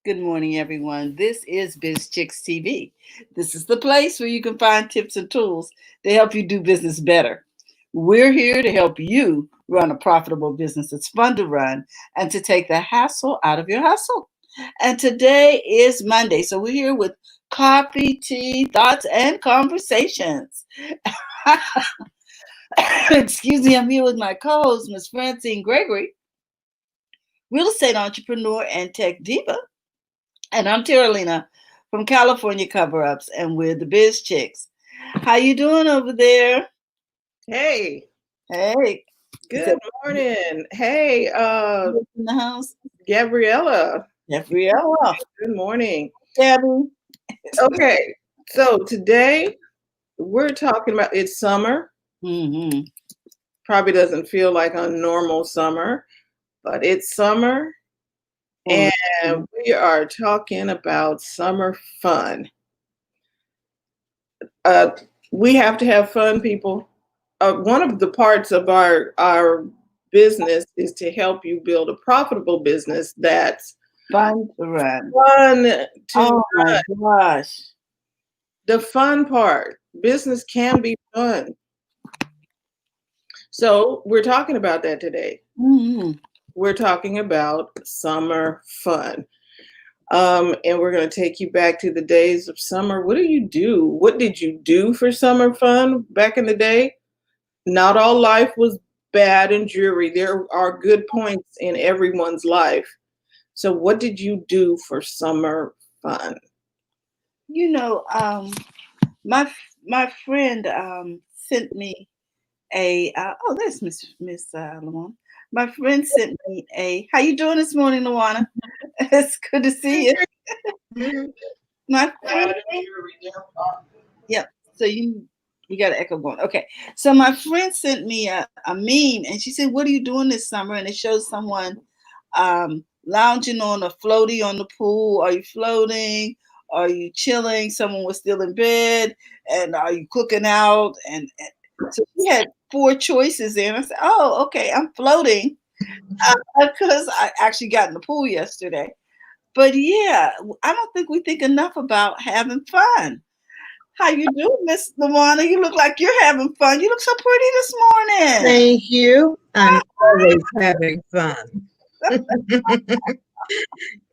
Good morning, everyone. This is Biz Chicks TV. This is the place where you can find tips and tools to help you do business better. We're here to help you run a profitable business that's fun to run and to take the hassle out of your hustle. And today is Monday, so we're here with coffee, tea, thoughts, and conversations. Excuse me, I'm here with my co-host, Miss Francine Gregory, real estate entrepreneur and tech diva. And I'm Terralina from California Cover Ups, and we're the Biz Chicks. How you doing over there? Hey, Hey, is good morning. Hey, that in the house? Gabriella. Gabriella. Good morning. Gabby. Okay, so today we're talking about it's summer. Mm-hmm. Probably doesn't feel like a normal summer, but it's summer, and we are talking about summer fun. Uh, we have to have fun, people. One of the parts of our business is to help you build a profitable business that's Fun to run. fun to Oh my gosh. the fun part. Business can be fun. So we're talking about that today. Mm-hmm. We're talking about summer fun. And we're going to take you back to the days of summer. What do you do? What did you do for summer fun back in the day? Not all life was bad and dreary. There are good points in everyone's life. So what did you do for summer fun? You know, my my friend sent me a. Oh, there's Miss Luana. My friend sent me a. How you doing this morning, Luana? It's good to see you. My friend. Yep. So we got an echo going. Okay. So my friend sent me a meme and she said, "What are you doing this summer?" And it shows someone lounging on a floaty on the pool. Are you floating? Are you chilling? Someone was still in bed. And are you cooking out? And so we had four choices there. And I said, "Oh, okay. I'm floating because I actually got in the pool yesterday." But yeah, I don't think we think enough about having fun. How you doing, Miss Lawana? You look like you're having fun. You look so pretty this morning. Thank you. I'm always having fun.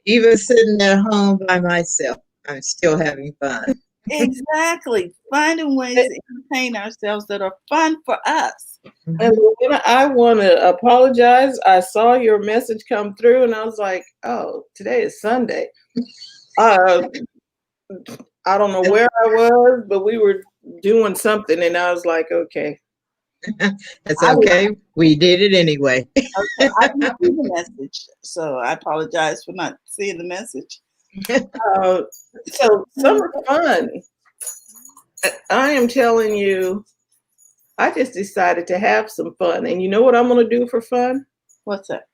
Even sitting at home by myself, I'm still having fun. Exactly. Finding ways to entertain ourselves that are fun for us. And I want to apologize. I saw your message come through, and I was like, "Oh, today is Sunday." Uh, I don't know where I was, but we were doing something, and I was like, "Okay." That's I didn't, okay. We did it anyway. okay, I didn't see the message, so I apologize for not seeing the message. So summer fun. I am telling you, I just decided to have some fun, and you know what I'm going to do for fun? What's that?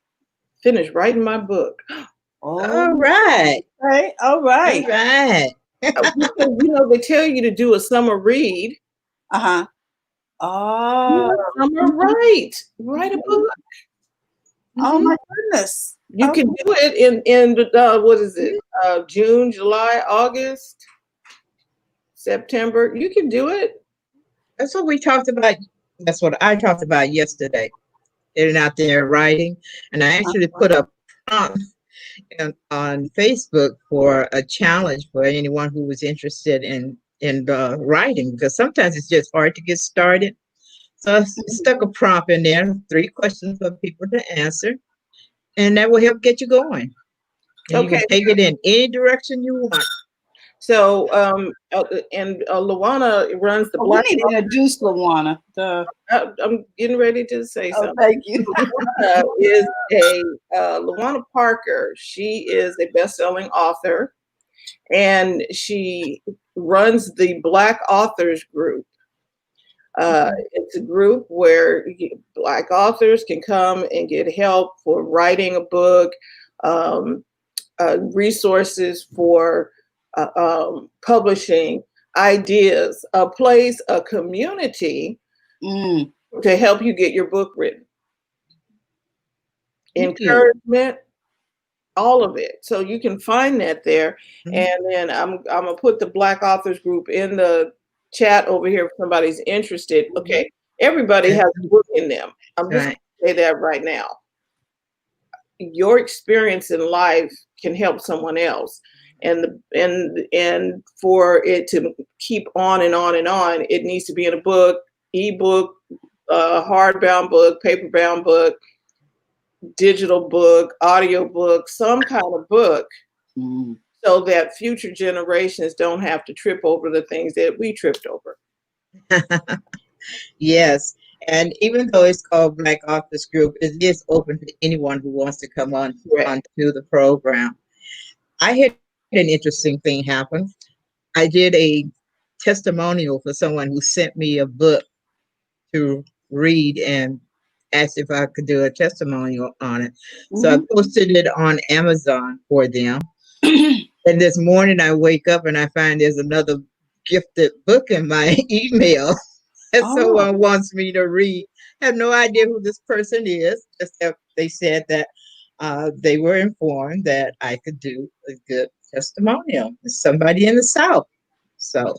Finish writing my book. All Oh, right. okay. All All right. right. They tell you to do a summer read. Uh-huh. Do Oh, a summer write a book. oh Mhm. my goodness. You Okay. can do it in what is it? June, July, August, September. You can do it. That's what we talked about. That's what I talked about yesterday. Getting out there writing. And I actually put a prompt on Facebook for a challenge for anyone who was interested in writing, because sometimes it's just hard to get started. So I stuck a prompt in there, 3 questions for people to answer, and that will help get you going. And you Okay. can take it in any direction you want. So and Luana runs the Oh, we Black. need to introduce Lawana. I'm getting ready to say Oh, something. thank you. Is a Luana Parker. She is a best-selling author, and she runs the Black Authors Group. It's a group where Black authors can come and get help for writing a book, um, resources for publishing, ideas, a place, a community Mm, to help you get your book written. Thank you. Encouragement, all of it. So you can find that there. Mhm. And then I'm gonna put the Black Authors Group in the chat over here if somebody's interested. Okay, everybody has a book in them. I'm just Right. gonna say that right now. Your experience in life can help someone else. And for it to keep on and on and on, it needs to be in a book, ebook, hardbound book, paperbound book, digital book, audio book, some kind of book, so that future generations don't have to trip over the things that we tripped over. Yes. And even though it's called Black Authors Group, it is open to anyone who wants to come Correct. onto the program. I had an interesting thing happen. I did a testimonial for someone who sent me a book to read and asked if I could do a testimonial on it. So I posted it on Amazon for them. And this morning I wake up and I find there's another gifted book in my email that someone wants me to read. I have no idea who this person is, just that they said that they were informed that I could do a good testimonial. It's somebody in the South. So,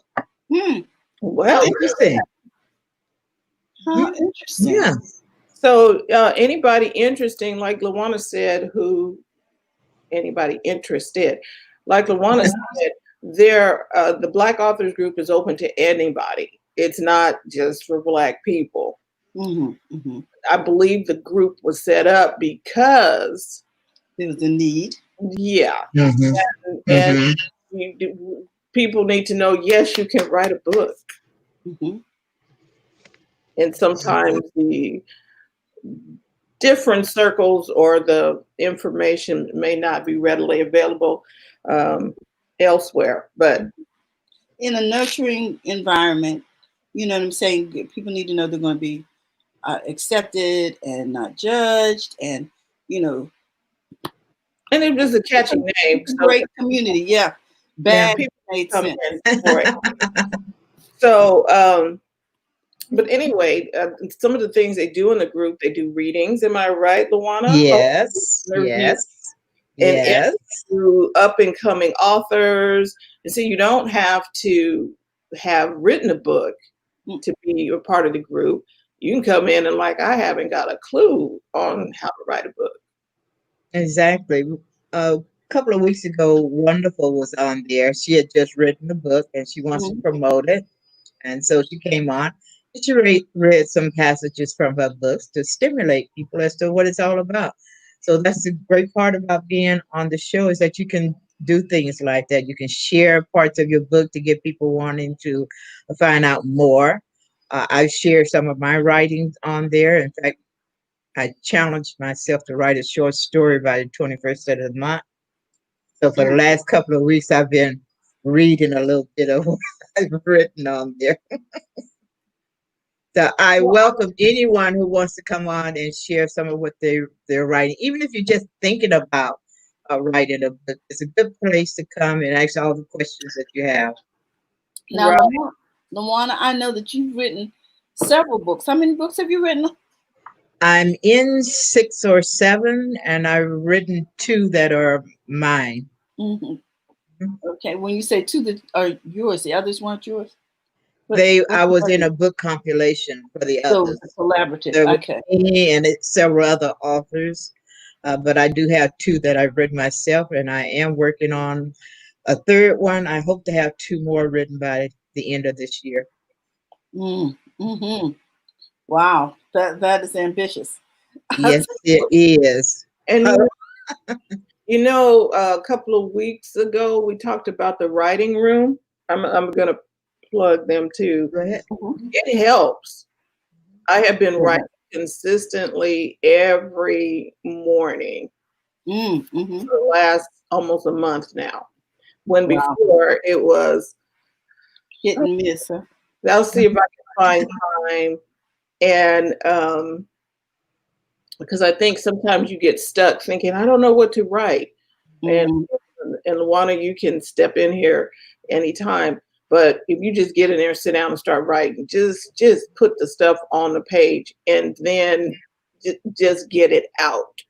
Well, interesting. How interesting. Yeah. so anybody interesting, like Lawana said, anybody interested, like Lawana said, the Black Authors Group is open to anybody. It's not just for Black people. I believe the group was set up because there was a need. Yeah. And people need to know, yes, you can write a book. And sometimes the different circles or the information may not be readily available elsewhere. But in a nurturing environment, you know what I'm saying? People need to know they're going to be accepted and not judged, and you know. And it was a catchy name. Great community, yeah. Bad people made come sense. in for it. So, but anyway, some of the things they do in the group, they do readings. Am I right, Lawana? Yes. Yes. And Yes. through up and coming authors. And so you don't have to have written a book to be a part of the group. You can come in and like, I haven't got a clue on how to write a book. Exactly. A couple of weeks ago, Wonderful was on there. She had just written a book and she wants to promote it. And so she came on. She read some passages from her books to stimulate people as to what it's all about. So that's the great part about being on the show, is that you can do things like that. You can share parts of your book to get people wanting to find out more. I've shared some of my writings on there. In fact, I challenged myself to write a short story by the 21st of the month. So for the last couple of weeks, I've been reading a little bit of what I've written on there. So I welcome anyone who wants to come on and share some of what they're writing. Even if you're just thinking about writing a book, it's a good place to come and ask all the questions that you have. Now, Lawana, I know that you've written several books. How many books have you written? I'm in 6 or 7, and I've written 2 that are mine. Okay, when you say 2 that are yours, the others weren't yours? I was in a book compilation for the others. So collaborative, okay. Me and several other authors, but I do have 2 that I've written myself, and I am working on a 3rd one. I hope to have 2 more written by the end of this year. Wow, that is ambitious. Yes, it is. And you know, a couple of weeks ago, we talked about the writing room. I'm going to plug them too. Go ahead. It helps. I have been writing consistently every morning for the last almost a month now. When before it was hit and miss. Huh? I'll see if I can find time. And because I think sometimes you get stuck thinking, I don't know what to write. And Lawana, you can step in here anytime. But if you just get in there, sit down and start writing, just put the stuff on the page and then just get it out.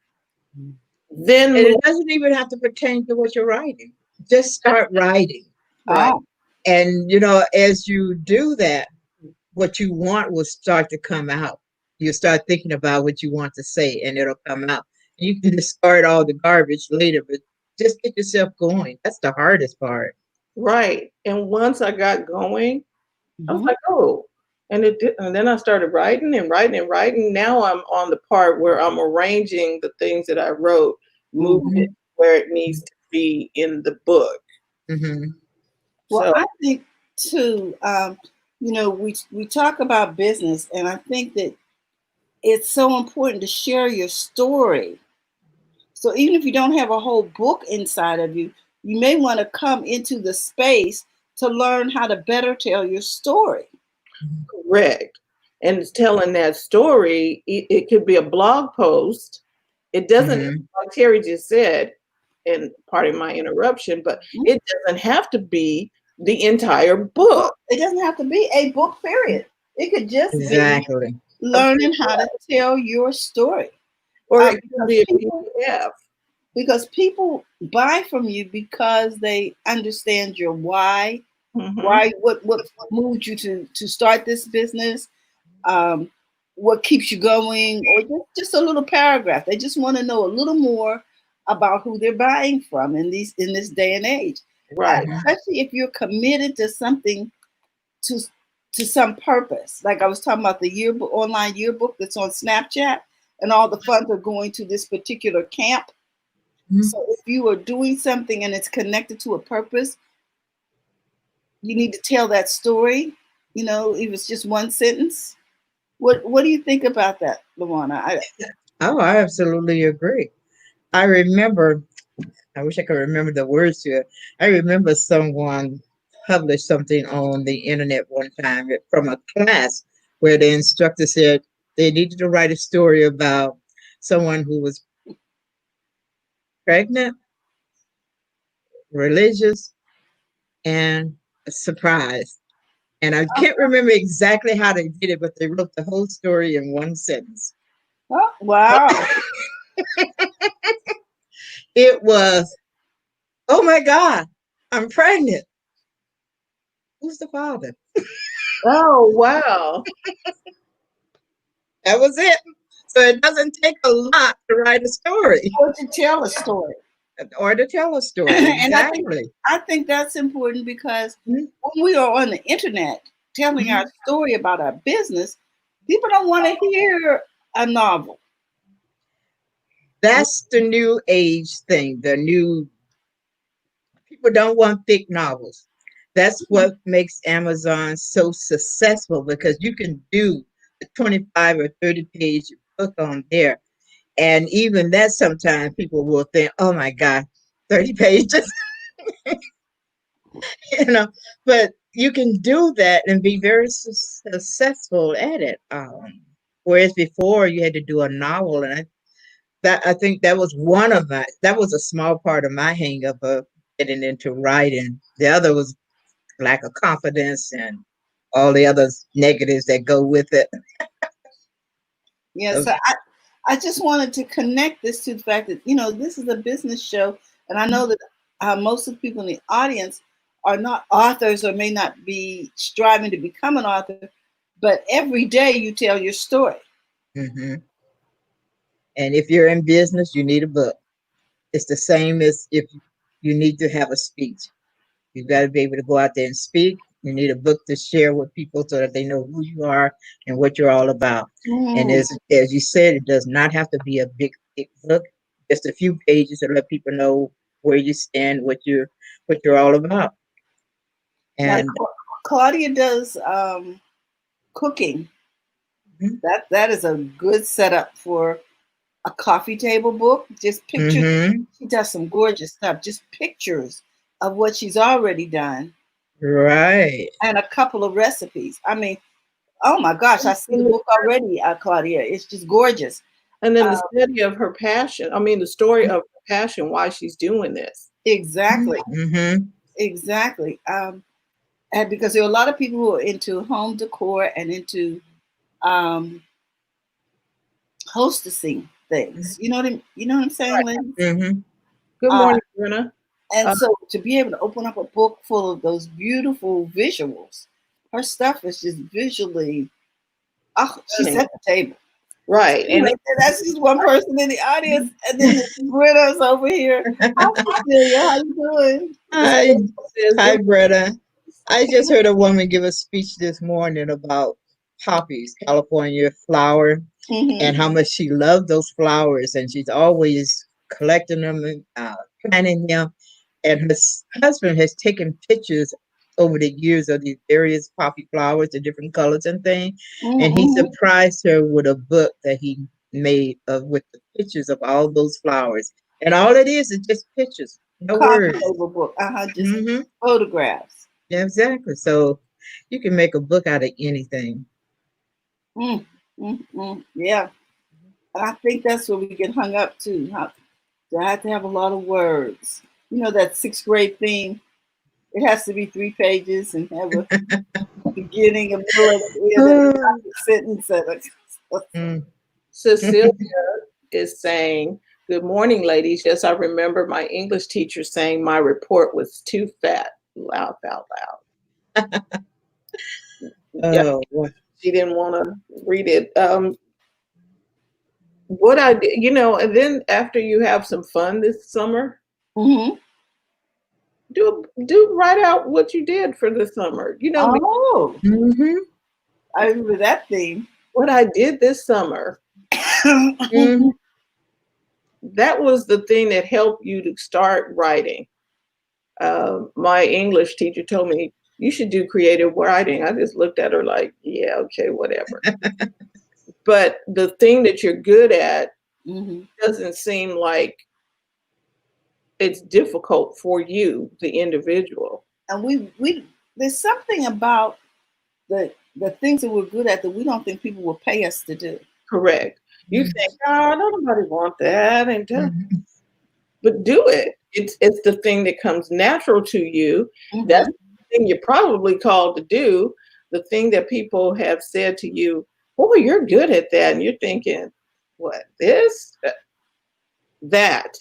then And move. it doesn't even have to pertain to what you're writing. Just start writing. Right. Oh, And, as you do that, what you want will start to come out. You start thinking about what you want to say and it'll come out. You can discard all the garbage later, but just get yourself going. That's the hardest part. Right. And once I got going, I was mhm. like, oh, and it did, and then I started writing and writing and writing. Now I'm on the part where I'm arranging the things that I wrote, moving Mhm. it where it needs to be in the book. Mm-hmm. Well, So I think too, we talk about business, and I think that it's so important to share your story. So even if you don't have a whole book inside of you, you may want to come into the space to learn how to better tell your story. correct. And it's telling that story, it could be a blog post. It doesn't, Mm-hmm. like Terry just said, and pardon my interruption, but Mhm. it doesn't have to be the entire book. It doesn't have to be a book, period. It could just be Exactly. learning how to tell your story. Or it can Because be a people PDF. buy from you because they understand your Hmm. why, what moved you to start this business, um, what keeps you going, or just a little paragraph. They just want to know a little more about who they're buying from in this day and age. Right. Mm-hmm. Especially if you're committed to something, to to some purpose. Like I was talking about the yearbook, online yearbook that's on Snapchat, and all the funds are going to this particular camp. So if you are doing something and it's connected to a purpose, you need to tell that story. If it's just one sentence. What do you think about that, Luana? Oh, I absolutely agree. I remember, I wish I could remember the words to it. I remember someone published something on the internet one time from a class where the instructor said they needed to write a story about someone who was pregnant, religious, and surprised. And I can't remember exactly how they did it, but they wrote the whole story in one sentence. Oh, wow. It was, oh my God, I'm pregnant. Who's the father? Oh, wow. That was it. So it doesn't take a lot to write a story Or to tell a story. or to tell a story. And Exactly. I think that's important because Mhm. when we are on the internet telling our Mhm. story about our business, people don't want to hear a novel. That's the new age thing. The new people don't want thick novels. That's what makes Amazon so successful because you can do a 25 or 30-page book on there. And even that sometimes people will think, oh my God, 30 pages, you know, but you can do that and be very successful at it. Whereas before you had to do a novel, and I think that was that was a small part of my hang up of getting into writing. The other was lack of confidence and all the other negatives that go with it. Yeah, So, so I just wanted to connect this to the fact that, this is a business show. And I know that most of the people in the audience are not authors or may not be striving to become an author, but every day you tell your story. mhm. And if you're in business, you need a book. It's the same as if you need to have a speech. You've got to be able to go out there and speak. You need a book to share with people so that they know who you are and what you're all about. And Mm. as you said, it does not have to be a big book. Just a few pages to let people know where you stand, what you're all about. Now, And Claudia does cooking. That is a good setup for a coffee table book. Just pictures. mm-hmm, She does some gorgeous stuff. Just pictures of what she's already done right. and a couple of recipes. I mean, oh my gosh, I see the book already, Claudia. It's just gorgeous. And then the Uh, study of her passion. I mean, the story of her passion, why she's doing this. exactly, Mm-hmm, exactly. And because there are a lot of people who are into home decor and into um, hostessing. things. You know what I'm saying, ladies? Mm-hmm. Good Uh, morning, Bruna. and Uh, so to be able to open up a book full of those beautiful visuals, her stuff is just visually. Oh, she Stunning. set the table. Right. And Anyway, that's just one person in the audience, and then Britta's over here. Hi, Cecilia. How you doing? Hi, says, hi, good Greta. I just heard a woman give a speech this morning about poppies, California flower, and Mm-hmm. how much she loved those flowers, and she's always collecting them and planting them. And her husband has taken pictures over the years of these various poppy flowers, the different colors and things. And he Mm-hmm. surprised her with a book that he made of with the pictures of all those flowers. And all it is just pictures, no Coffee words. table book. Just Hmm. photographs. Yeah, exactly. So you can make a book out of anything. Mm, yeah, and I think that's where we get hung up too. How to have a lot of words. You know that sixth grade theme. It has to be 3 pages and have a beginning, a middle, and an end, and a sentence. Mm. Cecilia is saying, good morning, ladies. Yes, I remember my English teacher saying my report was too fat. Laugh out loud. Yeah, Oh, well, she didn't want to read it. What I did, and then after you have some fun this summer, Mm-hmm. do write out what you did for the summer. Oh, mhm, I remember that theme. What I did this summer, mhm. that was the thing that helped you to start writing. My English teacher told me you should do creative writing. I just looked at her like, yeah, okay, whatever. But the thing that you're good at Mm-hmm. doesn't seem like it's difficult for you, the individual. And we there's something about the things that we're good at that we don't think people will pay us to do. Correct. You think, oh, nobody want that, Mhm. but do it. It's the thing that comes natural to you. That's Mm-hmm. the thing you're probably called to do. The thing that people have said to you, boy, you're good at that, and you're thinking, what this, that,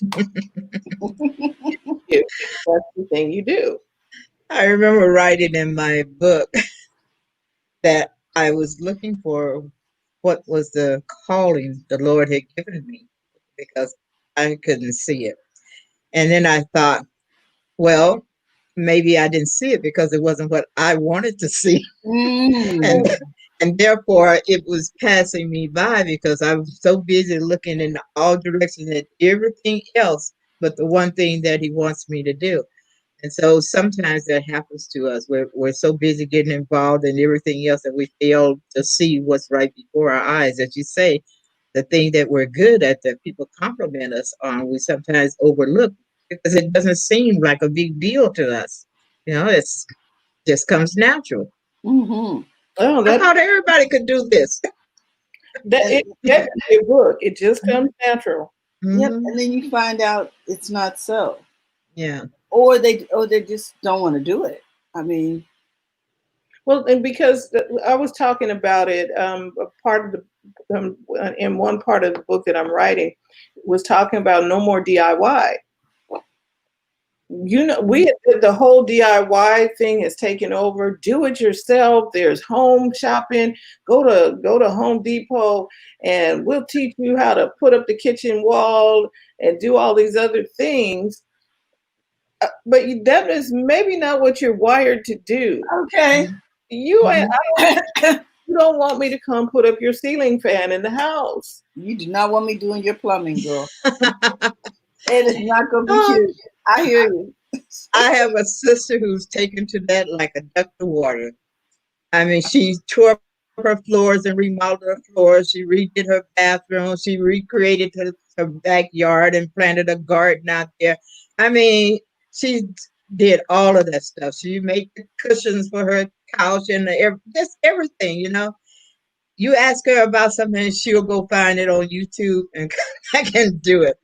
you. That's the thing you do. I remember writing in my book that I was looking for what was the calling the Lord had given me because I couldn't see it. And then I thought, well, maybe I didn't see it because it wasn't what I wanted to see. Mm. And and therefore it was passing me by because I was so busy looking in all directions at everything else but the one thing that he wants me to do. And so sometimes that happens to us. We're so busy getting involved in everything else that we fail to see what's right before our eyes. As you say, the thing that we're good at that people compliment us on, we sometimes overlook because it doesn't seem like a big deal to us. It's just comes natural. Mm-hmm. Oh, I that thought everybody could do this. that And, it definitely a book. It just comes natural. yep. Hmm. And then you find out it's not so, Yeah. or they just don't want to do it. I mean, Well, and because I was talking about it, a part of in one part of the book that I'm writing was talking about no more DIY. The whole DIY thing has taken over. Do it yourself. There's home shopping. Go to Home Depot, and we'll teach you how to put up the kitchen wall and do all these other things. But that is maybe not what you're wired to do. okay. You Mhm. You don't want me to come put up your ceiling fan in the house. You do not want me doing your plumbing, girl. It is not going to be Oh, cute. I hear you. I have a sister who's taken to that like a duck to water. I mean, she tore up her floors and remodeled her floors. She redid her bathroom. She recreated her backyard and planted a garden out there. I mean, she did all of that stuff. She made the cushions for her couch and just everything. You ask her about something, and she'll go find it on YouTube and I can do it.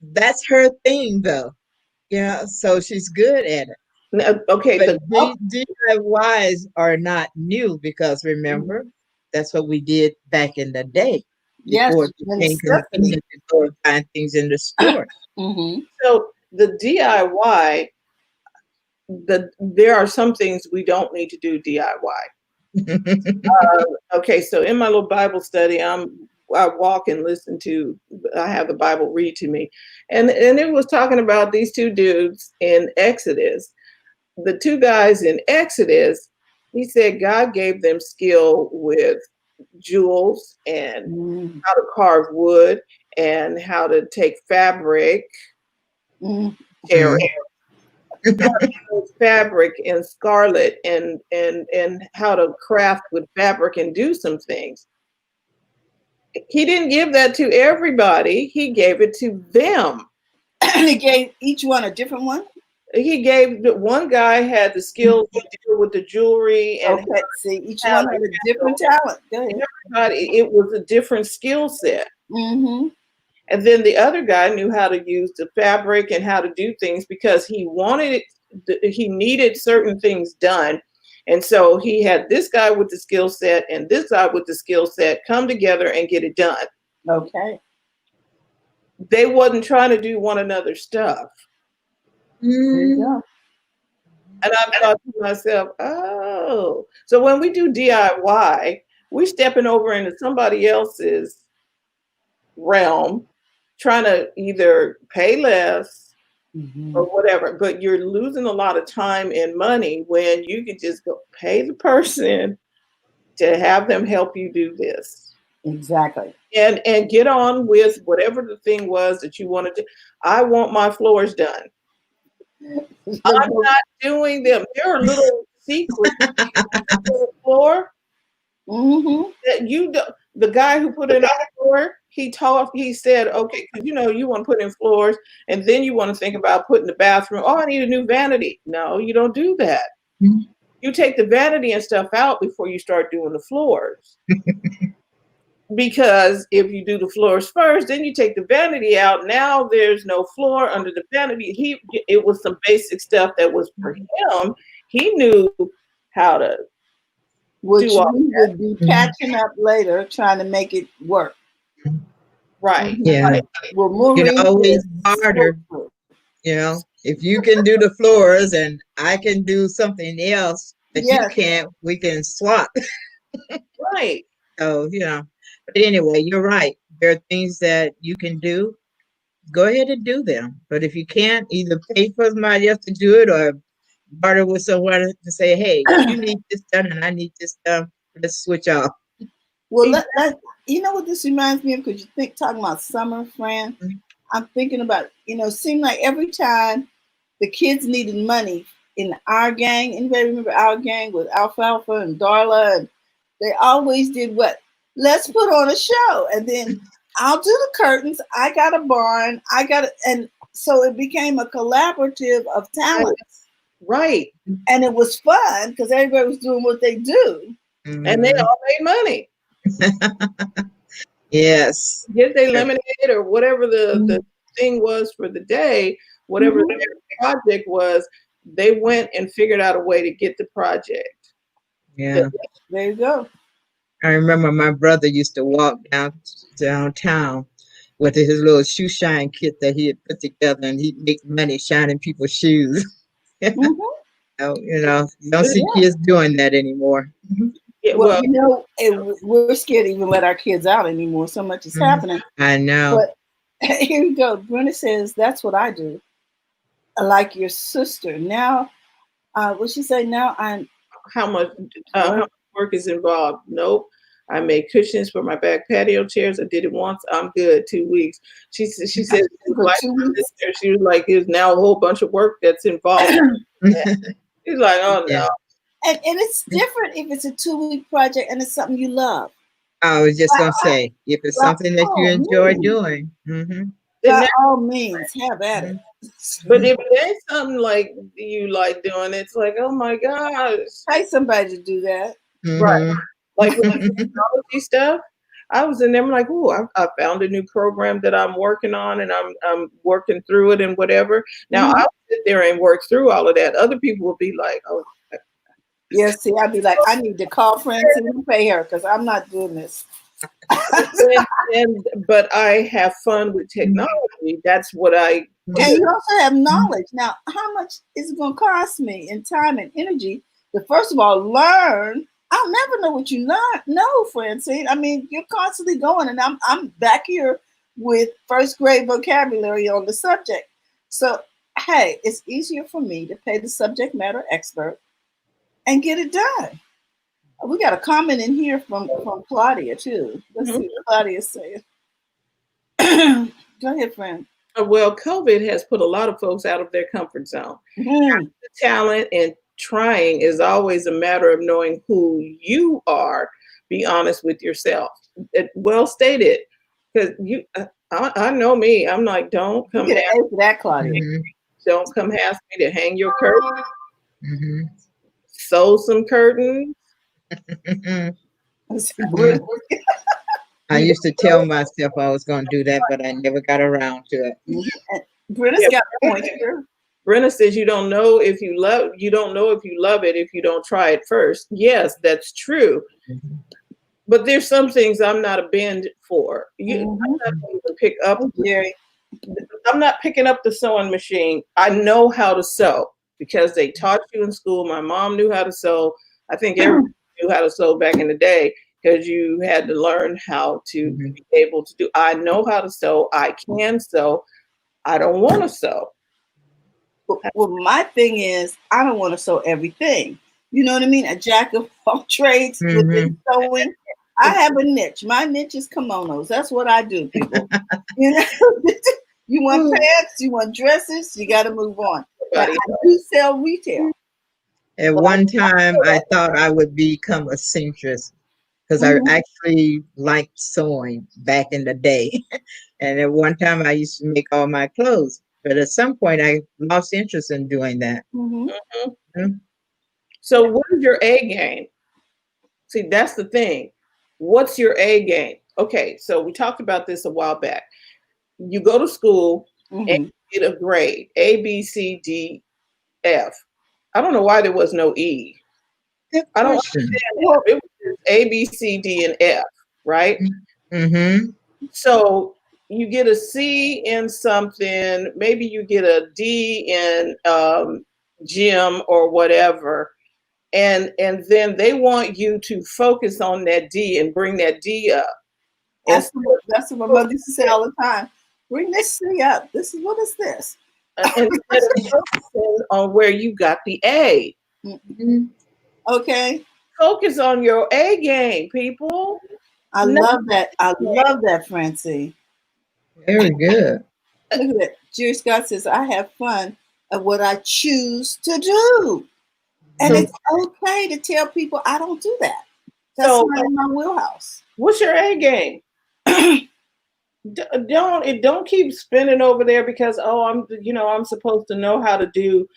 That's her thing, though. Yeah, so she's good at it. Okay, But DIYs are not new because remember, that's what we did back in the day. Yes, before it when became it's necessary. convenient to go and find things in the store. Mm-hmm. So the DIY, there are some things we don't need to do DIY. Okay, so in my little Bible study, I walk and listen to. I have the Bible read to me, and it was talking about these two dudes in Exodus. The two guys in Exodus, he said God gave them skill with jewels and Mm-hmm. how to carve wood and how to take fabric, Mm-hmm. tear fabric and scarlet and how to craft with fabric and do some things. He didn't give that to everybody. He gave it to them. And he gave each one a different one. He gave one guy had the skills to deal with the jewelry and Okay, see, each one had a different talent. Go ahead. everybody, it was a different skill set. Mm-hmm. And then the other guy knew how to use the fabric and how to do things because he wanted it, he needed certain things done. And so he had this guy with the skill set and this guy with the skill set come together and get it done. Okay. They wasn't trying to do one another's stuff. There you go. And I thought to myself, oh, so when we do DIY, we're stepping over into somebody else's realm, trying to either pay less Mm-hmm. or whatever, but you're losing a lot of time and money when you could just go pay the person to have them help you do this. Exactly. And get on with whatever the thing was that you wanted to. I want my floors done. I'm not doing them. There are little secrets on the floor Mm-hmm. that you do. The guy who put it on the floor, he said, okay, because you want to put in floors and then you want to think about putting the bathroom. Oh, I need a new vanity. No, you don't do that. Mhm. You take the vanity and stuff out before you start doing the floors. Because if you do the floors first, then you take the vanity out. Now there's no floor under the vanity. It was some basic stuff that was for him. He knew how to Which do all we would be patching up later, trying to make it work. right. Yeah, Well, you can Maureen always is barter. If you can do the floors and I can do something else that you yes, can't, we can swap. Right. So, but anyway, you're right. There are things that you can do. Go ahead and do them. But if you can't, either pay for somebody else to do it or barter with someone to say, hey, you need this done and I need this done. Let's switch off. well, you know what this reminds me of? Because you think talking about summer, Fran. I'm thinking about seemed like every time the kids needed money in our gang. Anybody remember our gang with Alfalfa and Darla? And they always did what? Let's put on a show, and then I'll do the curtains. I got a barn. And so it became a collaborative of talents. Right. And it was fun because everybody was doing what they do. And they all made money. Yes. Get their lemonade or whatever the thing was for the day, whatever their project was, they went and figured out a way to get the project. Yeah. There you go. I remember my brother used to walk downtown with his little shoe shine kit that he had put together, and he'd make money shining people's shoes. You don't see kids doing that anymore. Yeah, well, we're scared to even let our kids out anymore. So much is happening. I know. But here we go. Brenda says, that's what I do. Like your sister. Now, what she say now? How much work is involved? Nope. I made cushions for my back patio chairs. I did it once. I'm good. 2 weeks. She said, she was like, there's now a whole bunch of work that's involved. She's like, oh no. And it's different if it's a 2-week project and it's something you love. I was just gonna say, if it's something that you enjoy doing, by all means, have at it. But if it ain't something like you like doing, it's like, oh my gosh, pay somebody to do that, right? Like with the technology stuff, I was in there. I'm like, oh, I found a new program that I'm working on, and I'm working through it and whatever. Now I'll sit there and work through all of that. Other people will be like, oh. Yeah, see, I'd be like, I need to call Francine and pay her because I'm not doing this. But I have fun with technology. That's what I do. And you also have knowledge. Now, how much is it going to cost me in time and energy to, first of all, learn? I'll never know what you know, Francine. I mean, you're constantly going, and I'm back here with first grade vocabulary on the subject. So, hey, it's easier for me to pay the subject matter expert and get it done. We got a comment in here from Claudia, too. Let's see what Claudia's saying. Go ahead, friend. Well, COVID has put a lot of folks out of their comfort zone. The talent and trying is always a matter of knowing who you are. Be honest with yourself. Well stated, because I know me. I'm like, don't come ask me. That, Claudia. Don't come ask me to hang your curtain. Sew some curtains. I used to tell myself I was going to do that, but I never got around to it. Brenna's got a point here. Brenna says you don't know if you love it if you don't try it first. Yes, that's true. But there's some things I'm not a bend for. I'm not going to pick up. I'm not picking up the sewing machine. I know how to sew because they taught you in school. My mom knew how to sew. I think everyone knew how to sew back in the day, because you had to learn how to be able to do. I know how to sew. I can sew. I don't want to sew. Well, my thing is, I don't want to sew everything. You know what I mean? A jack of all trades within sewing. I have a niche. My niche is kimonos. That's what I do, people. You know, you want pants, you want dresses, you got to move on. But I do sell retail. At one time, I thought I would become a seamstress, because I actually liked sewing back in the day. And at one time, I used to make all my clothes. But at some point, I lost interest in doing that. So what is your A game? See, that's the thing. What's your A game? Okay, so we talked about this a while back. You go to school and you get a grade, A, B, C, D, F. I don't know why there was no E. I don't understand that. It was A, B, C, D, and F, right? So you get a C in something, maybe you get a D in gym or whatever, and then they want you to focus on that D and bring that D up. That's what my mother used to say all the time. Bring this C up. What is this? Instead of focusing on where you got the A. Okay. Focus on your A game, people. I love that. I love that, Francine. Very good. Look at that. Jerry Scott says, I have fun at what I choose to do. And it's okay to tell people I don't do that. That's not in my wheelhouse. What's your A game? Don't keep spinning over there because I'm supposed to know how to do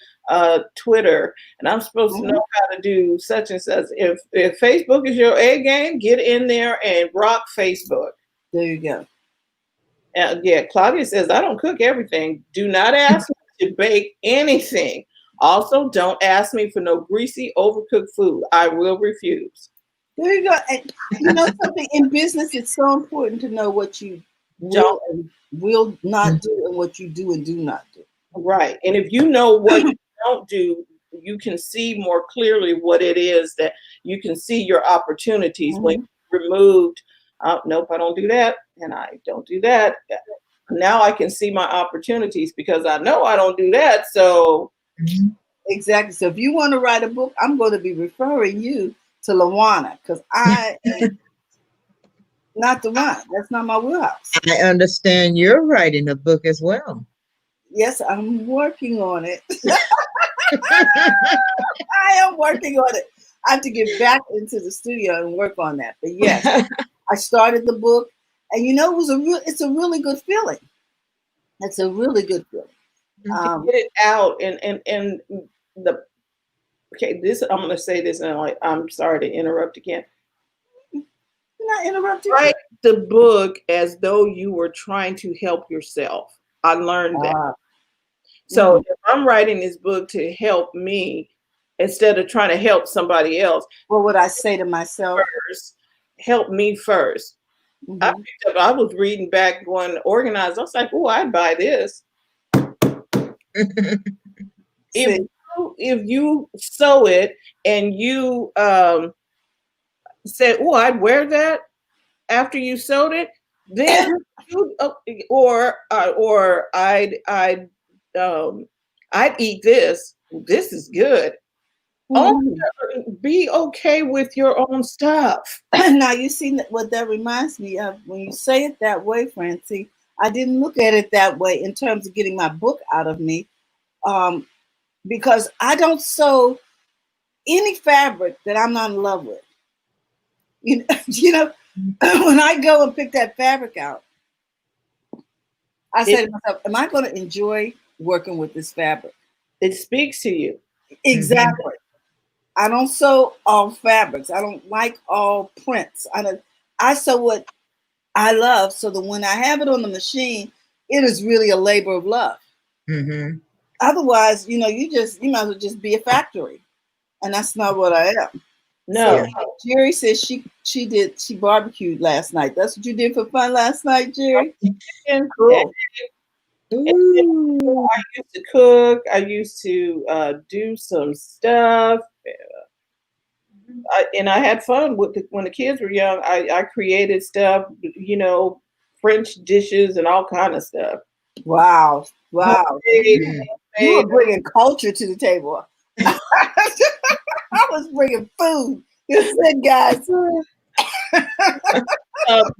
Twitter, and I'm supposed to know how to do such and such. If Facebook is your A game, get in there and rock Facebook. There you go. Claudia says, I don't cook everything. Do not ask me to bake anything. Also, don't ask me for no greasy, overcooked food. I will refuse. There you go. And you know something, in business, it's so important to know what you don't and will not do and what you do and do not do. Right. And if you know what you don't do, you can see more clearly what it is that you can see your opportunities when you removed. Nope, I don't do that. And I don't do that. Now I can see my opportunities because I know I don't do that. So exactly. So if you want to write a book, I'm going to be referring you to Lawana, because I am not the one. That's not my wheelhouse. I understand you're writing a book as well. Yes, I'm working on it. I am working on it. I have to get back into the studio and work on that. But yes, I started the book, and it's a really good feeling. It's a really good feeling. Get it out and the. Okay, I'm going to say this, and I'm sorry to interrupt again. You're not interrupting. Write the book as though you were trying to help yourself. I learned that. So if I'm writing this book to help me instead of trying to help somebody else, what would I say to myself? First, help me first. I Mhm. picked up, I was reading back going organized. I was like, oh, I'd buy this. If See, if you sew it and you said, oh, I'd wear that after you sewed it, then you or um I'd eat this. This is good. Oh, mhm. be okay with your own stuff. Now you see what that reminds me of when you say it that way, Francie. I didn't look at it that way in terms of getting my book out of me, um, because I don't sew any fabric that I'm not in love with. You know, you know, when I go and pick that fabric out, I It say to myself, "Am I going to enjoy working with this fabric?" it speaks to you. Mhm. Exactly. I don't sew all fabrics. I don't like all prints. I don't. I sew what I love, so that when I have it on the machine, it is really a labor of love. Mhm. Otherwise, you might as well just be a factory, and that's not what I am. So Yeah. No. Jerry says she barbecued last night. That's what you did for fun last night, Jerry. And Cool. Ooh. I used to cook. I used to do some stuff. And I had fun with when the kids were young. I created stuff, French dishes and all kind of stuff. Wow, wow. Homemade, Mm. You were handmade. bringing culture to the table. I was bringing food. You said, guys.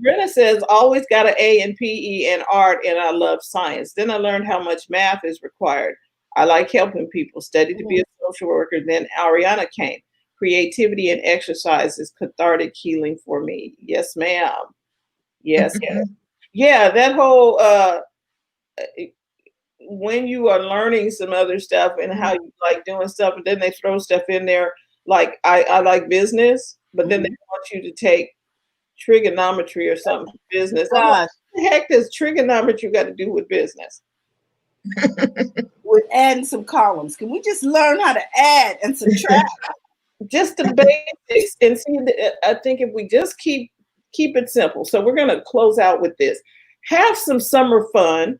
Brenna says, always got an A in PE and art, and I love science. Then I learned how much math is required. I like helping people, studied to be a social worker. Then Ariana came. Creativity and exercise is cathartic healing for me. Yes, ma'am. Yes. Yeah, that whole when you are learning some other stuff and how you like doing stuff, and then they throw stuff in there. Like I like business, but then they Mhm. want you to take trigonometry or something for business. I'm like, Gosh, what the heck does trigonometry got to do with business? with adding some columns. Can we just learn how to add and subtract? Just the basics. And see, I think if we just keep it simple. So we're gonna close out with this. Have some summer fun,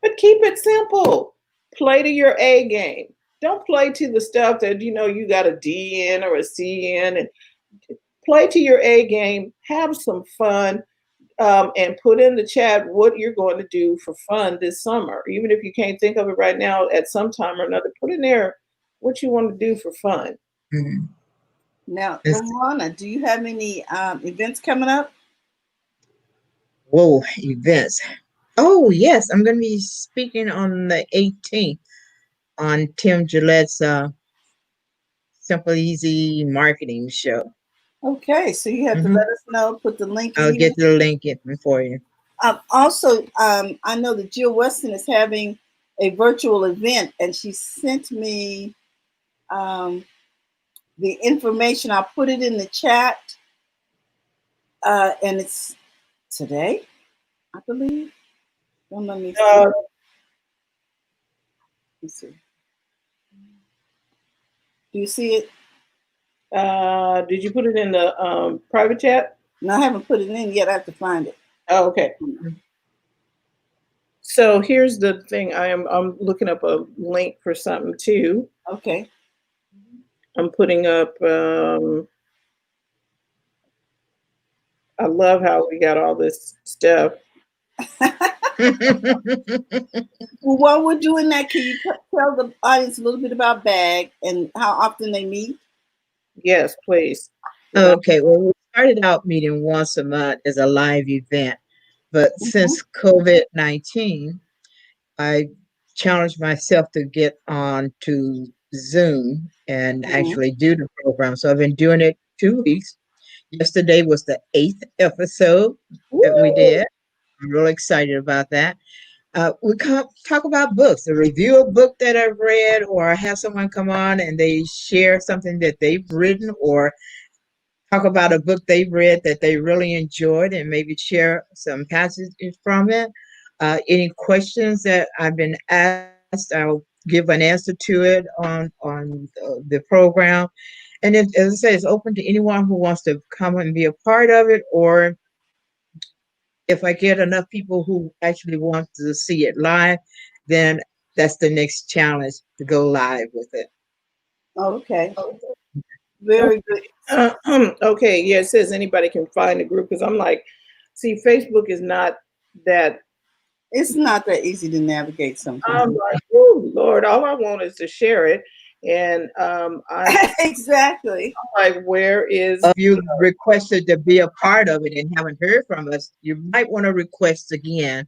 but keep it simple. Play to your A game. Don't play to the stuff that you got a D in or a C in, and play to your A game. Have some fun, and put in the chat what you're going to do for fun this summer. Even if you can't think of it right now, at some time or another, put in there what you want to do for fun. Mhm. Now, It's, Luana, do you have any events coming up? whoa, events. Oh, yes, I'm going to be speaking on the 18th on Tim Gillette's Simple Easy Marketing Show. Okay, so you have to Hmm. let us know. Put the link I'll in here. get the link in for you. Also, I know that Jill Weston is having a virtual event, and she sent me um, the information. I'll put it in the chat, and it's today, I believe. Don't let me see. Uh, Let's see. Do you see it? did you put it in the private chat? No, I haven't put it in yet. I have to find it. Oh, okay. So here's the thing. I'm looking up a link for something too. Okay. I'm putting up. I love how we got all this stuff. Well, while we're doing that, can you tell the audience a little bit about BAG and how often they meet? Yes, please. Okay, well, we started out meeting once a month as a live event, but Mhm. since COVID-19, I challenged myself to get on to Zoom and Mhm. actually do the program. So I've been doing it 2 weeks. Yesterday was the 8th episode that we Woo! did. I'm really excited about that. We talk about books, a review a book that I've read, or I have someone come on and they share something that they've written, or talk about a book they read that they really enjoyed and maybe share some passages from it. Any questions that I've been asked, I'll give an answer to it on the program. And it, as I say, it's open to anyone who wants to come and be a part of it, or if I get enough people who actually want to see it live, then that's the next challenge, to go live with it. Okay. Very good. Okay, yeah, it says anybody can find the group, because I'm like, see, Facebook is not that. It's not that easy to navigate I'm sometimes. like, oh Lord, all I want is to share it, and I'm Exactly. like, where is? If you requested to be a part of it and haven't heard from us, you might want to request again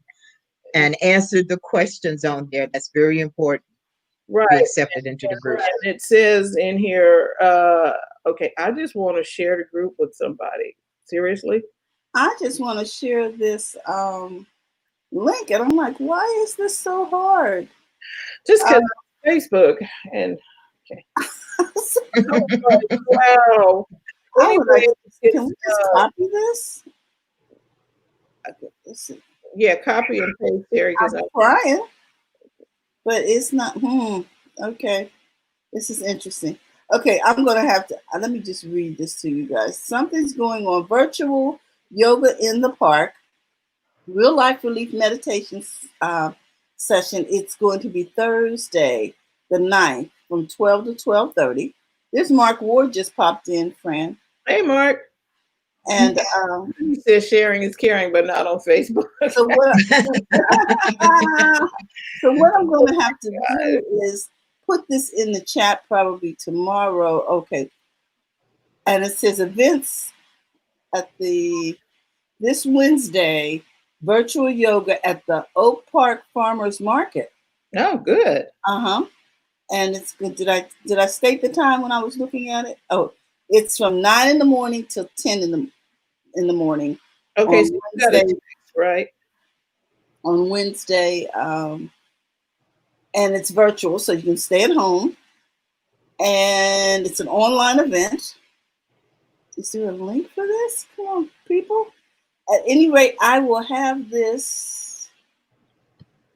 and answer the questions on there. That's very important to be Right, accepted into the group. and it says in here, okay, I just want to share the group with somebody. Seriously? I just want to share this link, and I'm like, why is this so hard? Just because Facebook and okay. Wow. Anyway, Can we just copy this? Yeah, copy and paste there, because I'm trying, but it's not. Okay, this is interesting. Okay, I'm gonna have to. Let me just read this to you guys. Something's going on. Virtual yoga in the park, real life relief meditation session. It's going to be Thursday, the 9th, from 12 to 12:30. There's Mark Ward just popped in, Fran. Hey, Mark. And he says sharing is caring, but not on Facebook. so what I'm going to have to do is put this in the chat probably tomorrow. Okay. And it says events at this Wednesday, virtual yoga at the Oak Park Farmers Market. Oh, good. And it's good. Did I state the time when I was looking at it? Oh, it's from 9 in the morning till 10 in the morning. Okay, on so Wednesday, right. On Wednesday, and it's virtual, so you can stay at home. And it's an online event. Is there a link for this? Come on, people. At any rate, I will have this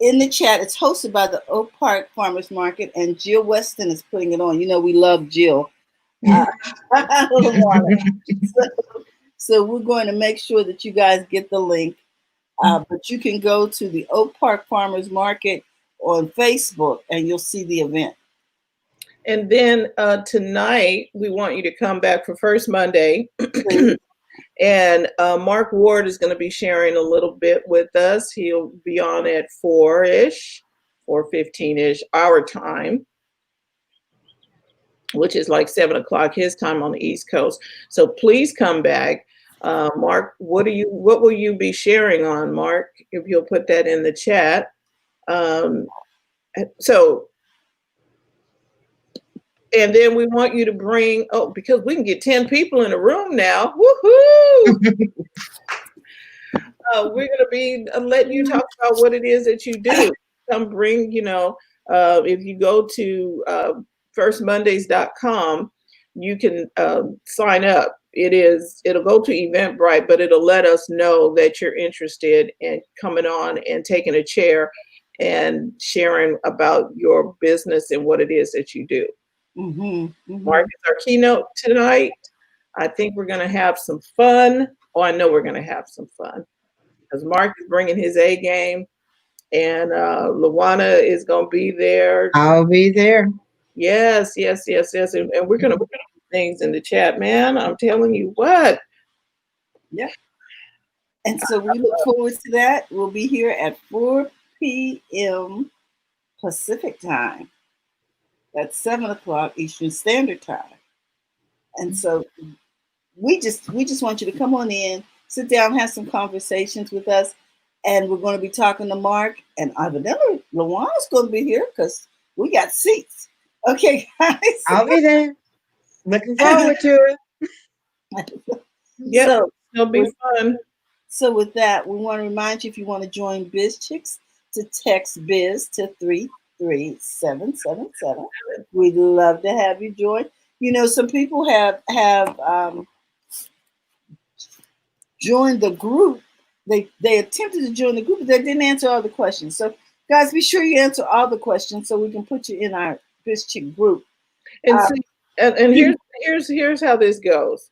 in the chat. It's hosted by the Oak Park Farmers Market, and Jill Weston is putting it on. You know, we love Jill. So we're going to make sure that you guys get the link. But you can go to the Oak Park Farmers Market on Facebook, and you'll see the event. And then tonight, we want you to come back for First Monday. And Mark Ward is going to be sharing a little bit with us. He'll be on at 4-ish, 4:15-ish our time, which is like 7 o'clock his time on the East Coast. So please come back. Mark, what will you be sharing on, Mark? If you'll put that in the chat. And then we want you to bring, because we can get 10 people in a room now. Woohoo! We're going to be letting you talk about what it is that you do. Come bring, if you go to firstmondays.com, you can sign up. It'll go to Eventbrite, but it'll let us know that you're interested in coming on and taking a chair and sharing about your business and what it is that you do. Mark is our keynote tonight. I think we're going to have some fun. I know we're going to have some fun because Mark is bringing his A game, and Luana is going to be there. I'll be there. Yes. And we're going to put things in the chat, man. I'm telling you what. Yeah. And so we look forward to that. We'll be here at 4 p.m. Pacific time. That's 7 o'clock Eastern Standard Time. And so we just want you to come on in, sit down, have some conversations with us. And we're going to be talking to Mark, and evidently Luana's going to be here because we got seats. Okay, guys. I'll be there. Looking forward to it. Yeah, so, it'll be fun. So with that, we want to remind you, if you want to join Biz Chicks, to text Biz to 33777. We'd love to have you join. Some people have joined the group. They attempted to join the group, but they didn't answer all the questions. So guys, be sure you answer all the questions so we can put you in our Biz Chick group. And and here's how this goes.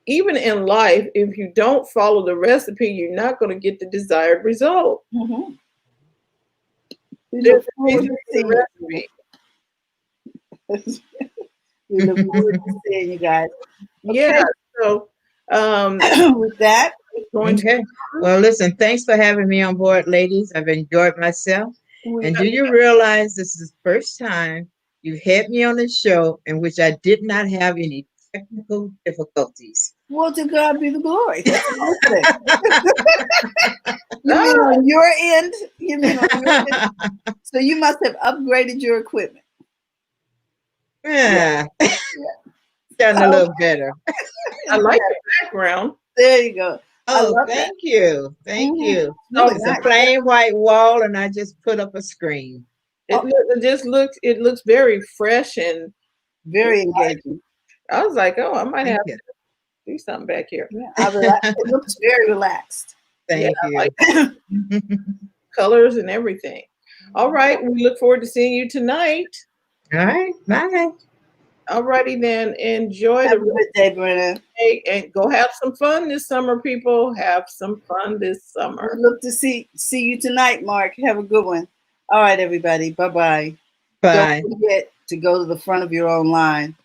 Even in life, if you don't follow the recipe, you're not going to get the desired result. Mm-hmm. We There's look a forward reason to for seeing the you. recipe. We look forward to seeing you guys. Yeah. So With that, going Okay. Well, listen, thanks for having me on board, ladies. I've enjoyed myself. we And do you realize this is the first time you had me on the show in which I did not have any technical difficulties? well, to God be the glory. That's a good thing. You mean on your end? You mean on your end? So you must have upgraded your equipment. Yeah. Gotten a little better. I like the background. There you go. I Oh, love thank you. Thank Mhm. you. Really It's a nice. plain white wall, and I just put up a screen. It looks very fresh, and Very engaging. I was like, oh, I might Thank have you. to do something back here. Yeah, it looks very relaxed. Thank I you. like colors and everything. All right, we look forward to seeing you tonight. All right. Bye. All righty then. Enjoy Have a the good day, Brenna. day and go have some fun this summer, people. Have some fun this We summer. look to see you tonight, Mark. Have a good one. All right, everybody. Bye-bye. Bye. Don't forget to go to the front of your own line.